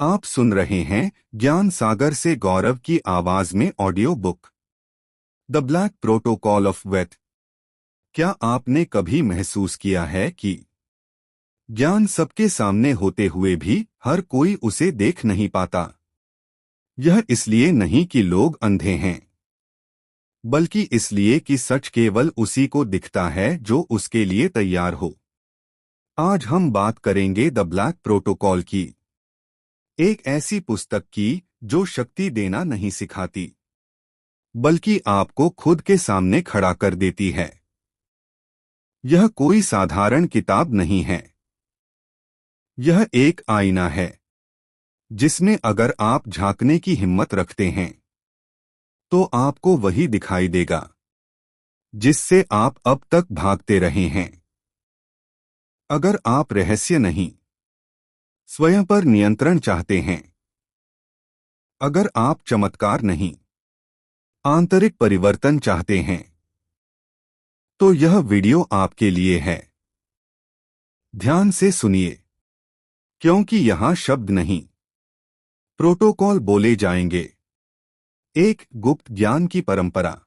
आप सुन रहे हैं ज्ञान सागर से गौरव की आवाज में audio book the black protocol of वेथ। क्या आपने कभी महसूस किया है कि ज्ञान सबके सामने होते हुए भी हर कोई उसे देख नहीं पाता? यह इसलिए नहीं कि लोग अंधे हैं, बल्कि इसलिए कि सच केवल उसी को दिखता है जो उसके लिए तैयार हो। आज हम बात करेंगे द ब्लैक प्रोटोकॉल की, एक ऐसी पुस्तक की जो शक्ति देना नहीं सिखाती, बल्कि आपको खुद के सामने खड़ा कर देती है। यह कोई साधारण किताब नहीं है। यह एक आईना है जिसमें अगर आप झांकने की हिम्मत रखते हैं तो आपको वही दिखाई देगा जिससे आप अब तक भागते रहे हैं। अगर आप रहस्य नहीं, स्वयं पर नियंत्रण चाहते हैं, अगर आप चमत्कार नहीं, आंतरिक परिवर्तन चाहते हैं, तो यह वीडियो आपके लिए है। ध्यान से सुनिए, क्योंकि यहां शब्द नहीं, प्रोटोकॉल बोले जाएंगे। एक गुप्त ज्ञान की परंपरा।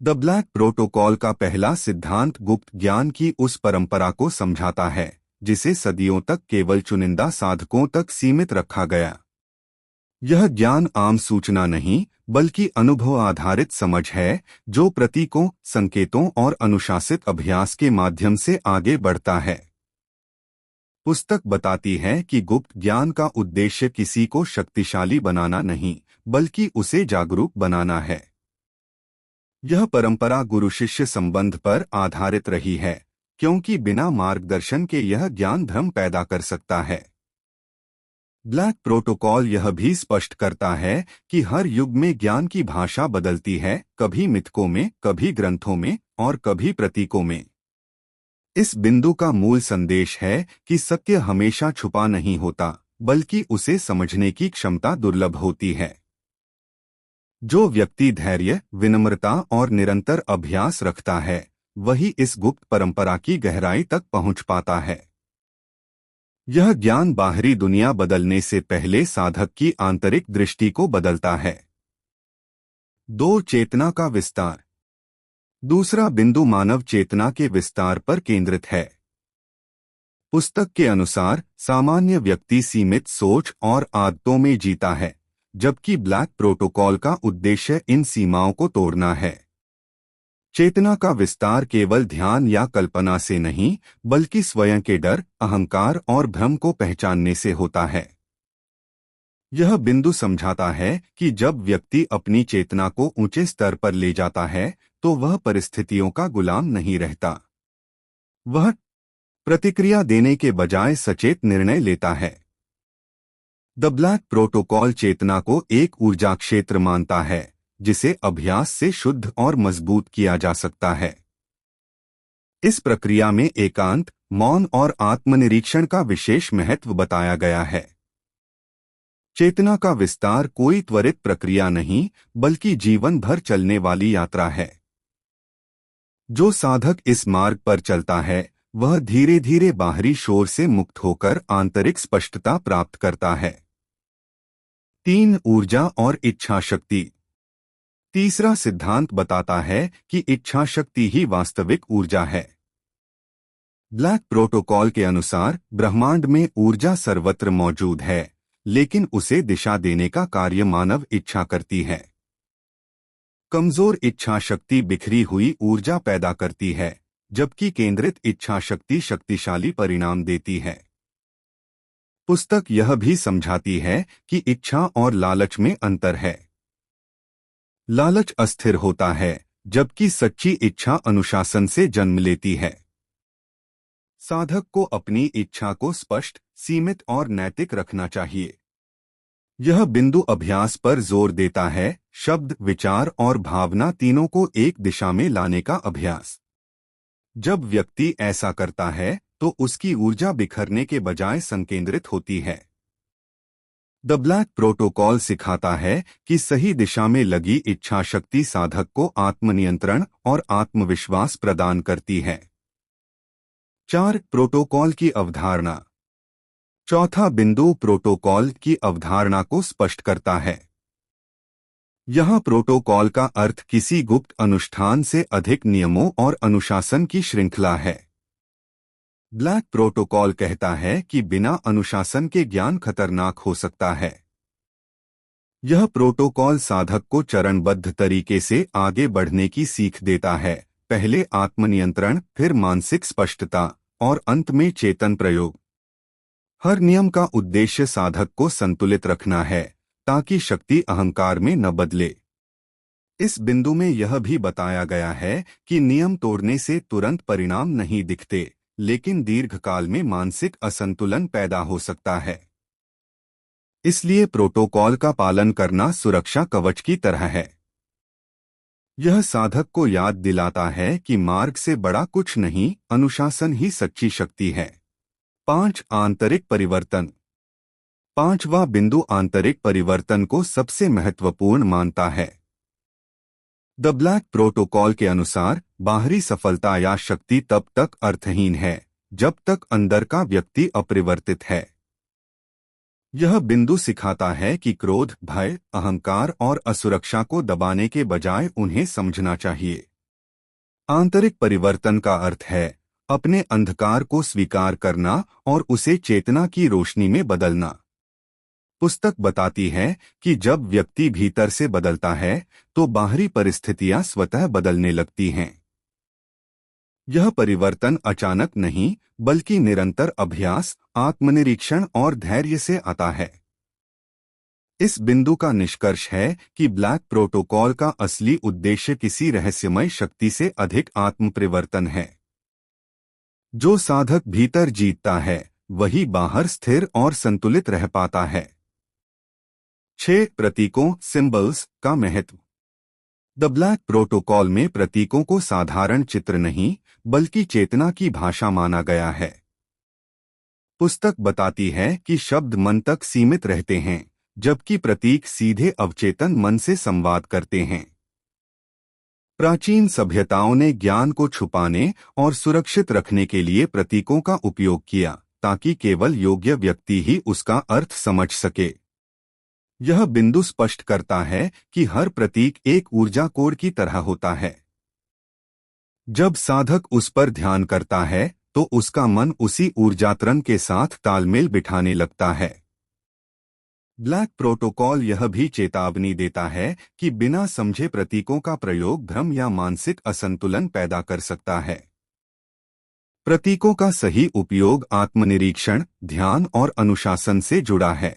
द ब्लैक प्रोटोकॉल का पहला सिद्धांत गुप्त ज्ञान की उस परंपरा को समझाता है जिसे सदियों तक केवल चुनिंदा साधकों तक सीमित रखा गया। यह ज्ञान आम सूचना नहीं, बल्कि अनुभव आधारित समझ है जो प्रतीकों, संकेतों और अनुशासित अभ्यास के माध्यम से आगे बढ़ता है। पुस्तक बताती है कि गुप्त ज्ञान का उद्देश्य किसी को शक्तिशाली बनाना नहीं, बल्कि उसे जागरूक बनाना है। यह परंपरा गुरु शिष्य संबंध पर आधारित रही है, क्योंकि बिना मार्गदर्शन के यह ज्ञान भ्रम पैदा कर सकता है। ब्लैक प्रोटोकॉल यह भी स्पष्ट करता है कि हर युग में ज्ञान की भाषा बदलती है, कभी मिथकों में, कभी ग्रंथों में और कभी प्रतीकों में। इस बिंदु का मूल संदेश है कि सत्य हमेशा छुपा नहीं होता, बल्कि उसे समझने की क्षमता दुर्लभ होती है। जो व्यक्ति धैर्य, विनम्रता और निरंतर अभ्यास रखता है, वही इस गुप्त परंपरा की गहराई तक पहुंच पाता है। यह ज्ञान बाहरी दुनिया बदलने से पहले साधक की आंतरिक दृष्टि को बदलता है। दो, चेतना का विस्तार। दूसरा बिंदु मानव चेतना के विस्तार पर केंद्रित है। पुस्तक के अनुसार सामान्य व्यक्ति सीमित सोच और आदतों में जीता है, जबकि ब्लैक प्रोटोकॉल का उद्देश्य इन सीमाओं को तोड़ना है। चेतना का विस्तार केवल ध्यान या कल्पना से नहीं, बल्कि स्वयं के डर, अहंकार और भ्रम को पहचानने से होता है। यह बिंदु समझाता है कि जब व्यक्ति अपनी चेतना को ऊंचे स्तर पर ले जाता है, तो वह परिस्थितियों का गुलाम नहीं रहता। वह प्रतिक्रिया देने के बजाय सचेत निर्णय लेता है। द ब्लैक प्रोटोकॉल चेतना को एक ऊर्जा क्षेत्र मानता है जिसे अभ्यास से शुद्ध और मजबूत किया जा सकता है। इस प्रक्रिया में एकांत, मौन और आत्मनिरीक्षण का विशेष महत्व बताया गया है। चेतना का विस्तार कोई त्वरित प्रक्रिया नहीं, बल्कि जीवन भर चलने वाली यात्रा है। जो साधक इस मार्ग पर चलता है, वह धीरे धीरे बाहरी शोर से मुक्त होकर आंतरिक स्पष्टता प्राप्त करता है। 3, ऊर्जा और इच्छा शक्ति। तीसरा सिद्धांत बताता है कि इच्छा शक्ति ही वास्तविक ऊर्जा है। ब्लैक प्रोटोकॉल के अनुसार ब्रह्मांड में ऊर्जा सर्वत्र मौजूद है, लेकिन उसे दिशा देने का कार्य मानव इच्छा करती है। कमजोर इच्छा शक्ति बिखरी हुई ऊर्जा पैदा करती है, जबकि केंद्रित इच्छा शक्ति शक्तिशाली परिणाम देती है। पुस्तक यह भी समझाती है कि इच्छा और लालच में अंतर है। लालच अस्थिर होता है, जबकि सच्ची इच्छा अनुशासन से जन्म लेती है। साधक को अपनी इच्छा को स्पष्ट, सीमित और नैतिक रखना चाहिए। यह बिंदु अभ्यास पर जोर देता है, शब्द, विचार और भावना तीनों को एक दिशा में लाने का अभ्यास। जब व्यक्ति ऐसा करता है, तो उसकी ऊर्जा बिखरने के बजाय संकेंद्रित होती है। द ब्लैक प्रोटोकॉल सिखाता है कि सही दिशा में लगी इच्छा शक्ति साधक को आत्मनियंत्रण और आत्मविश्वास प्रदान करती है। 4, प्रोटोकॉल की अवधारणा। चौथा बिंदु प्रोटोकॉल की अवधारणा को स्पष्ट करता है। यह प्रोटोकॉल का अर्थ किसी गुप्त अनुष्ठान से अधिक नियमों और अनुशासन की श्रृंखला है। ब्लैक प्रोटोकॉल कहता है कि बिना अनुशासन के ज्ञान खतरनाक हो सकता है। यह प्रोटोकॉल साधक को चरणबद्ध तरीके से आगे बढ़ने की सीख देता है, पहले आत्मनियंत्रण, फिर मानसिक स्पष्टता और अंत में चेतन प्रयोग। हर नियम का उद्देश्य साधक को संतुलित रखना है ताकि शक्ति अहंकार में न बदले। इस बिंदु में यह भी बताया गया है कि नियम तोड़ने से तुरंत परिणाम नहीं दिखते, लेकिन दीर्घकाल में मानसिक असंतुलन पैदा हो सकता है। इसलिए प्रोटोकॉल का पालन करना सुरक्षा कवच की तरह है। यह साधक को याद दिलाता है कि मार्ग से बड़ा कुछ नहीं, अनुशासन ही सच्ची शक्ति है। 5. आंतरिक परिवर्तन। पांचवा बिंदु आंतरिक परिवर्तन को सबसे महत्वपूर्ण मानता है। द ब्लैक प्रोटोकॉल के अनुसार बाहरी सफलता या शक्ति तब तक अर्थहीन है जब तक अंदर का व्यक्ति अपरिवर्तित है। यह बिंदु सिखाता है कि क्रोध, भय, अहंकार और असुरक्षा को दबाने के बजाय उन्हें समझना चाहिए। आंतरिक परिवर्तन का अर्थ है अपने अंधकार को स्वीकार करना और उसे चेतना की रोशनी में बदलना। पुस्तक बताती है कि जब व्यक्ति भीतर से बदलता है तो बाहरी परिस्थितियां स्वतः बदलने लगती हैं। यह परिवर्तन अचानक नहीं, बल्कि निरंतर अभ्यास, आत्मनिरीक्षण और धैर्य से आता है। इस बिंदु का निष्कर्ष है कि ब्लैक प्रोटोकॉल का असली उद्देश्य किसी रहस्यमय शक्ति से अधिक आत्मपरिवर्तन है। जो साधक भीतर जीतता है वही बाहर स्थिर और संतुलित रह पाता है। 6. प्रतीकों, सिंबल्स का महत्व। द ब्लैक प्रोटोकॉल में प्रतीकों को साधारण चित्र नहीं, बल्कि चेतना की भाषा माना गया है। पुस्तक बताती है कि शब्द मन तक सीमित रहते हैं, जबकि प्रतीक सीधे अवचेतन मन से संवाद करते हैं। प्राचीन सभ्यताओं ने ज्ञान को छुपाने और सुरक्षित रखने के लिए प्रतीकों का उपयोग किया, ताकि केवल योग्य व्यक्ति ही उसका अर्थ समझ सके। यह बिंदु स्पष्ट करता है कि हर प्रतीक एक ऊर्जा कोड की तरह होता है। जब साधक उस पर ध्यान करता है तो उसका मन उसी ऊर्जातरंग के साथ तालमेल बिठाने लगता है। ब्लैक प्रोटोकॉल यह भी चेतावनी देता है कि बिना समझे प्रतीकों का प्रयोग भ्रम या मानसिक असंतुलन पैदा कर सकता है। प्रतीकों का सही उपयोग आत्मनिरीक्षण, ध्यान और अनुशासन से जुड़ा है।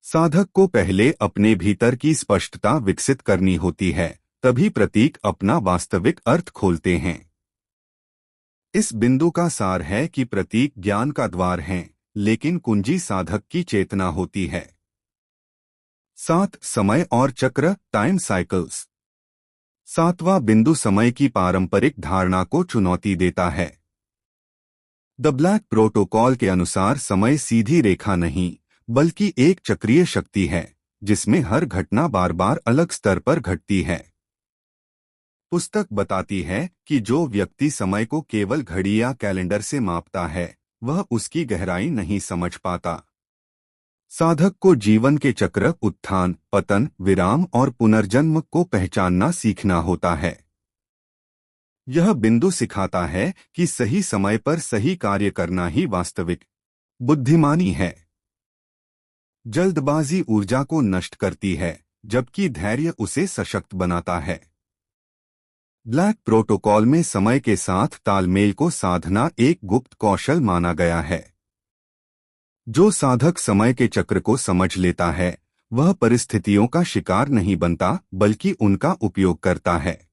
साधक को पहले अपने भीतर की स्पष्टता विकसित करनी होती है, तभी प्रतीक अपना वास्तविक अर्थ खोलते हैं। इस बिंदु का सार है कि प्रतीक ज्ञान का द्वार हैं, लेकिन कुंजी साधक की चेतना होती है। 7. समय और चक्र, टाइम साइकिल्स। 7वां बिंदु समय की पारंपरिक धारणा को चुनौती देता है। द ब्लैक प्रोटोकॉल के अनुसार समय सीधी रेखा नहीं, बल्कि एक चक्रीय शक्ति है, जिसमें हर घटना बार बार अलग स्तर पर घटती है। पुस्तक बताती है कि जो व्यक्ति समय को केवल घड़ी या कैलेंडर से मापता है, वह उसकी गहराई नहीं समझ पाता। साधक को जीवन के चक्र, उत्थान, पतन, विराम और पुनर्जन्म को पहचानना सीखना होता है। यह बिंदु सिखाता है कि सही समय पर सही कार्य करना ही वास्तविक बुद्धिमानी है। जल्दबाजी ऊर्जा को नष्ट करती है, जबकि धैर्य उसे सशक्त बनाता है। ब्लैक प्रोटोकॉल में समय के साथ तालमेल को साधना एक गुप्त कौशल माना गया है। जो साधक समय के चक्र को समझ लेता है, वह परिस्थितियों का शिकार नहीं बनता, बल्कि उनका उपयोग करता है।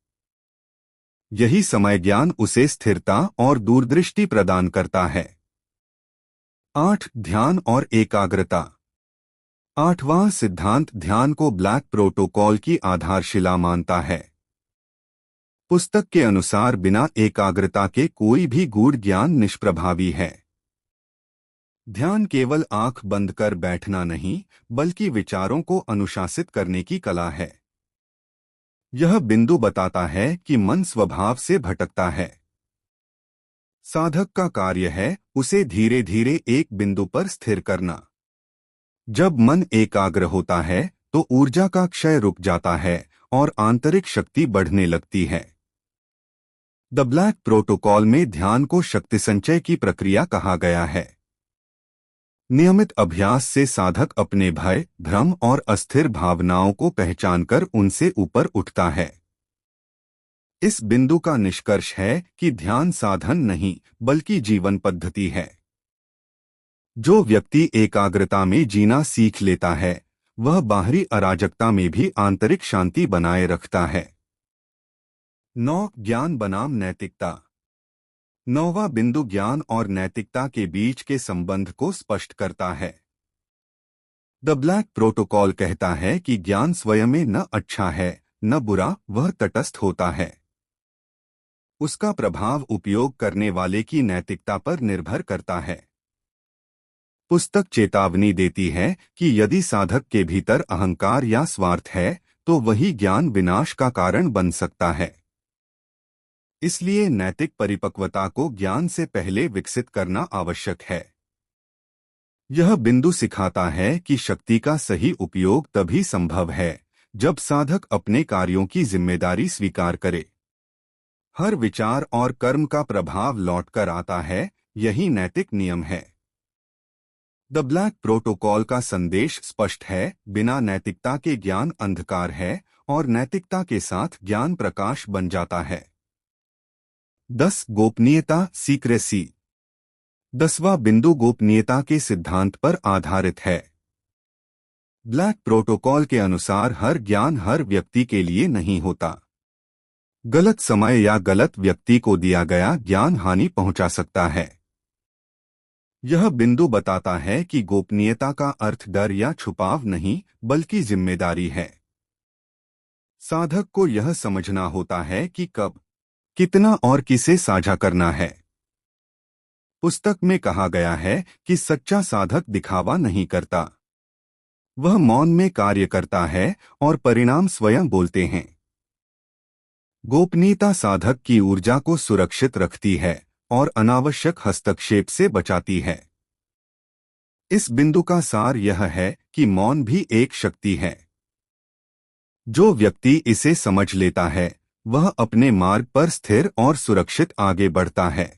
यही समय ज्ञान उसे स्थिरता और दूरदृष्टि प्रदान करता है। 8. ध्यान और एकाग्रता। 8वां सिद्धांत ध्यान को ब्लैक प्रोटोकॉल की आधारशिला मानता है। पुस्तक के अनुसार बिना एकाग्रता के कोई भी गूढ़ ज्ञान निष्प्रभावी है। ध्यान केवल आंख बंद कर बैठना नहीं, बल्कि विचारों को अनुशासित करने की कला है। यह बिंदु बताता है कि मन स्वभाव से भटकता है। साधक का कार्य है उसे धीरे धीरे एक बिंदु पर स्थिर करना। जब मन एकाग्र होता है तो ऊर्जा का क्षय रुक जाता है और आंतरिक शक्ति बढ़ने लगती है। द ब्लैक प्रोटोकॉल में ध्यान को शक्ति संचय की प्रक्रिया कहा गया है। नियमित अभ्यास से साधक अपने भय, भ्रम और अस्थिर भावनाओं को पहचानकर उनसे ऊपर उठता है। इस बिंदु का निष्कर्ष है कि ध्यान साधन नहीं बल्कि जीवन पद्धति है। जो व्यक्ति एकाग्रता में जीना सीख लेता है वह बाहरी अराजकता में भी आंतरिक शांति बनाए रखता है। 9. ज्ञान बनाम नैतिकता। 9वां बिंदु ज्ञान और नैतिकता के बीच के संबंध को स्पष्ट करता है। द ब्लैक प्रोटोकॉल कहता है कि ज्ञान स्वयं में न अच्छा है न बुरा, वह तटस्थ होता है। उसका प्रभाव उपयोग करने वाले की नैतिकता पर निर्भर करता है। पुस्तक चेतावनी देती है कि यदि साधक के भीतर अहंकार या स्वार्थ है तो वही ज्ञान विनाश का कारण बन सकता है। इसलिए नैतिक परिपक्वता को ज्ञान से पहले विकसित करना आवश्यक है। यह बिंदु सिखाता है कि शक्ति का सही उपयोग तभी संभव है जब साधक अपने कार्यों की जिम्मेदारी स्वीकार करे। हर विचार और कर्म का प्रभाव लौटकर आता है, यही नैतिक नियम है। द ब्लैक प्रोटोकॉल का संदेश स्पष्ट है, बिना नैतिकता के ज्ञान अंधकार है और नैतिकता के साथ ज्ञान प्रकाश बन जाता है। 10. गोपनीयता, सीक्रेसी। 10वां बिंदु गोपनीयता के सिद्धांत पर आधारित है। ब्लैक प्रोटोकॉल के अनुसार हर ज्ञान हर व्यक्ति के लिए नहीं होता। गलत समय या गलत व्यक्ति को दिया गया ज्ञान हानि पहुंचा सकता है। यह बिंदु बताता है कि गोपनीयता का अर्थ डर या छुपाव नहीं बल्कि जिम्मेदारी है। साधक को यह समझना होता है कि कब, कितना और किसे साझा करना है। पुस्तक में कहा गया है कि सच्चा साधक दिखावा नहीं करता, वह मौन में कार्य करता है और परिणाम स्वयं बोलते हैं। गोपनीयता साधक की ऊर्जा को सुरक्षित रखती है और अनावश्यक हस्तक्षेप से बचाती है। इस बिंदु का सार यह है कि मौन भी एक शक्ति है। जो व्यक्ति इसे समझ लेता है वह अपने मार्ग पर स्थिर और सुरक्षित आगे बढ़ता है।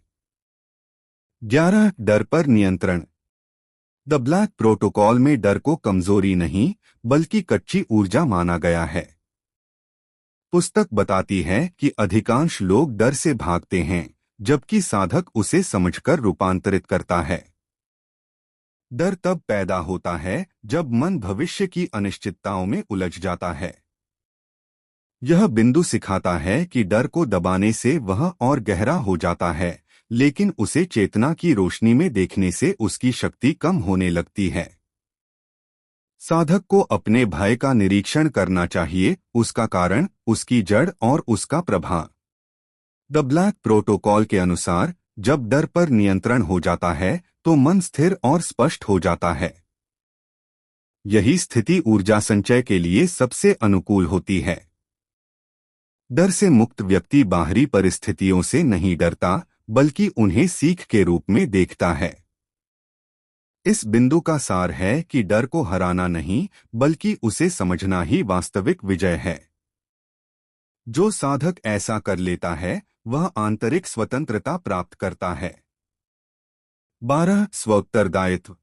11. डर पर नियंत्रण। द ब्लैक प्रोटोकॉल में डर को कमजोरी नहीं बल्कि कच्ची ऊर्जा माना गया है। पुस्तक बताती है कि अधिकांश लोग डर से भागते हैं जबकि साधक उसे समझकर रूपांतरित करता है। डर तब पैदा होता है जब मन भविष्य की अनिश्चितताओं में उलझ जाता है। यह बिंदु सिखाता है कि डर को दबाने से वह और गहरा हो जाता है, लेकिन उसे चेतना की रोशनी में देखने से उसकी शक्ति कम होने लगती है। साधक को अपने भय का निरीक्षण करना चाहिए, उसका कारण, उसकी जड़ और उसका प्रभाव। द ब्लैक प्रोटोकॉल के अनुसार जब डर पर नियंत्रण हो जाता है तो मन स्थिर और स्पष्ट हो जाता है। यही स्थिति ऊर्जा संचय के लिए सबसे अनुकूल होती है। डर से मुक्त व्यक्ति बाहरी परिस्थितियों से नहीं डरता बल्कि उन्हें सीख के रूप में देखता है। इस बिंदु का सार है कि डर को हराना नहीं बल्कि उसे समझना ही वास्तविक विजय है। जो साधक ऐसा कर लेता है वह आंतरिक स्वतंत्रता प्राप्त करता है। 12. स्वउत्तरदायित्व।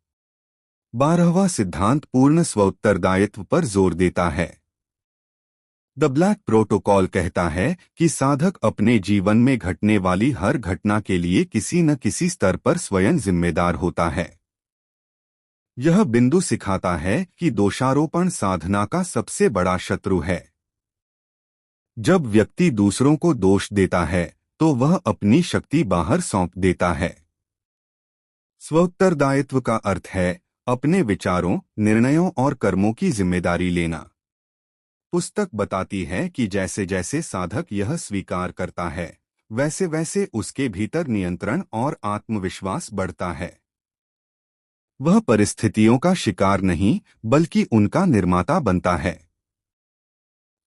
12वां सिद्धांत पूर्ण स्वउत्तरदायित्व पर जोर देता है। द ब्लैक प्रोटोकॉल कहता है कि साधक अपने जीवन में घटने वाली हर घटना के लिए किसी न किसी स्तर पर स्वयं जिम्मेदार होता है। यह बिंदु सिखाता है कि दोषारोपण साधना का सबसे बड़ा शत्रु है। जब व्यक्ति दूसरों को दोष देता है तो वह अपनी शक्ति बाहर सौंप देता है। स्वउत्तरदायित्व का अर्थ है अपने विचारों, निर्णयों और कर्मों की जिम्मेदारी लेना। पुस्तक बताती है कि जैसे जैसे साधक यह स्वीकार करता है वैसे वैसे उसके भीतर नियंत्रण और आत्मविश्वास बढ़ता है। वह परिस्थितियों का शिकार नहीं बल्कि उनका निर्माता बनता है।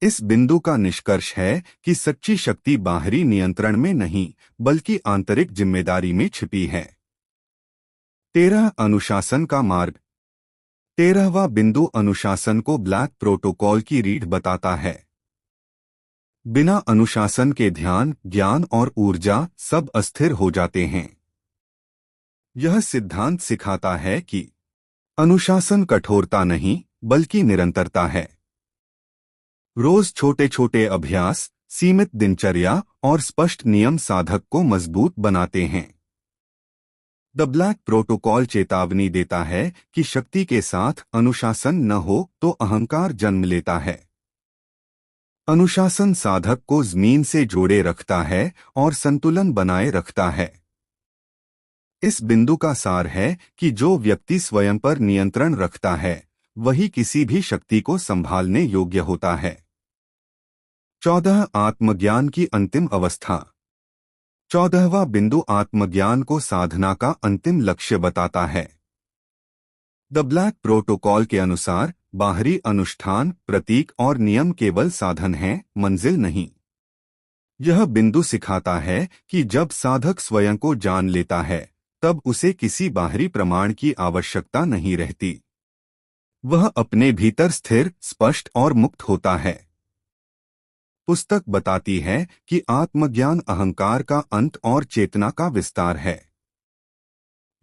इस बिंदु का निष्कर्ष है कि सच्ची शक्ति बाहरी नियंत्रण में नहीं बल्कि आंतरिक जिम्मेदारी में छिपी है। 13 अनुशासन का मार्ग। 13वां बिंदु अनुशासन को ब्लैक प्रोटोकॉल की रीढ़ बताता है। बिना अनुशासन के ध्यान, ज्ञान और ऊर्जा सब अस्थिर हो जाते हैं। यह सिद्धांत सिखाता है कि अनुशासन कठोरता नहीं बल्कि निरंतरता है। रोज छोटे छोटे अभ्यास, सीमित दिनचर्या और स्पष्ट नियम साधक को मजबूत बनाते हैं। द ब्लैक प्रोटोकॉल चेतावनी देता है कि शक्ति के साथ अनुशासन न हो तो अहंकार जन्म लेता है। अनुशासन साधक को जमीन से जोड़े रखता है और संतुलन बनाए रखता है। इस बिंदु का सार है कि जो व्यक्ति स्वयं पर नियंत्रण रखता है वही किसी भी शक्ति को संभालने योग्य होता है। 14 आत्मज्ञान की अंतिम अवस्था। 14वां बिंदु आत्मज्ञान को साधना का अंतिम लक्ष्य बताता है। द ब्लैक प्रोटोकॉल के अनुसार बाहरी अनुष्ठान, प्रतीक और नियम केवल साधन हैं, मंजिल नहीं। यह बिंदु सिखाता है कि जब साधक स्वयं को जान लेता है तब उसे किसी बाहरी प्रमाण की आवश्यकता नहीं रहती। वह अपने भीतर स्थिर, स्पष्ट और मुक्त होता है। पुस्तक बताती है कि आत्मज्ञान अहंकार का अंत और चेतना का विस्तार है।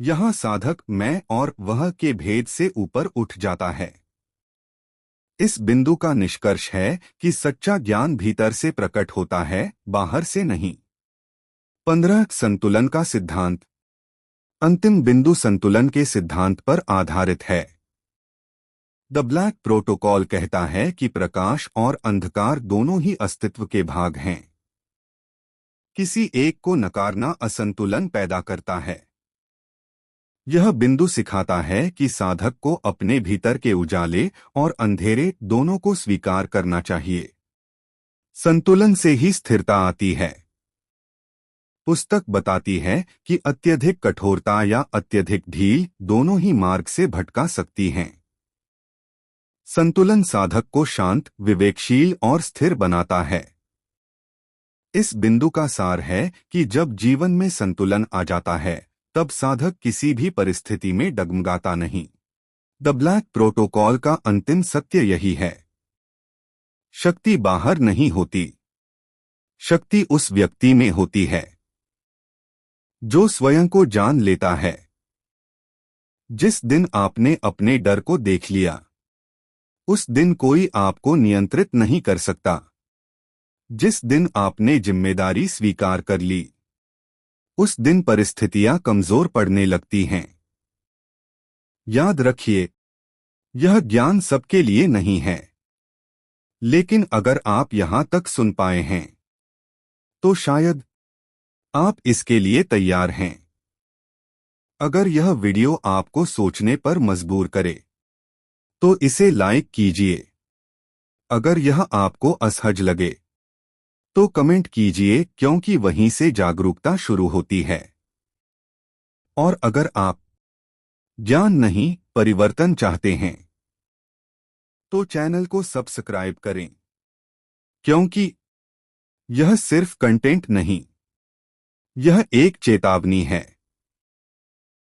यहाँ साधक मैं और वह के भेद से ऊपर उठ जाता है। इस बिंदु का निष्कर्ष है कि सच्चा ज्ञान भीतर से प्रकट होता है, बाहर से नहीं। 15 संतुलन का सिद्धांत। अंतिम बिंदु संतुलन के सिद्धांत पर आधारित है। द ब्लैक प्रोटोकॉल कहता है कि प्रकाश और अंधकार दोनों ही अस्तित्व के भाग हैं। किसी एक को नकारना असंतुलन पैदा करता है। यह बिंदु सिखाता है कि साधक को अपने भीतर के उजाले और अंधेरे दोनों को स्वीकार करना चाहिए। संतुलन से ही स्थिरता आती है। पुस्तक बताती है कि अत्यधिक कठोरता या अत्यधिक ढील दोनों ही मार्ग से भटका सकती हैं। संतुलन साधक को शांत, विवेकशील और स्थिर बनाता है। इस बिंदु का सार है कि जब जीवन में संतुलन आ जाता है तब साधक किसी भी परिस्थिति में डगमगाता नहीं। द ब्लैक प्रोटोकॉल का अंतिम सत्य यही है। शक्ति बाहर नहीं होती, शक्ति उस व्यक्ति में होती है जो स्वयं को जान लेता है। जिस दिन आपने अपने डर को देख लिया उस दिन कोई आपको नियंत्रित नहीं कर सकता। जिस दिन आपने जिम्मेदारी स्वीकार कर ली उस दिन परिस्थितियां कमजोर पड़ने लगती हैं। याद रखिए, यह ज्ञान सबके लिए नहीं है, लेकिन अगर आप यहां तक सुन पाए हैं तो शायद आप इसके लिए तैयार हैं। अगर यह वीडियो आपको सोचने पर मजबूर करे तो इसे लाइक कीजिए। अगर यह आपको असहज लगे तो कमेंट कीजिए, क्योंकि वहीं से जागरूकता शुरू होती है। और अगर आप ज्ञान नहीं परिवर्तन चाहते हैं तो चैनल को सब्सक्राइब करें, क्योंकि यह सिर्फ कंटेंट नहीं, यह एक चेतावनी है।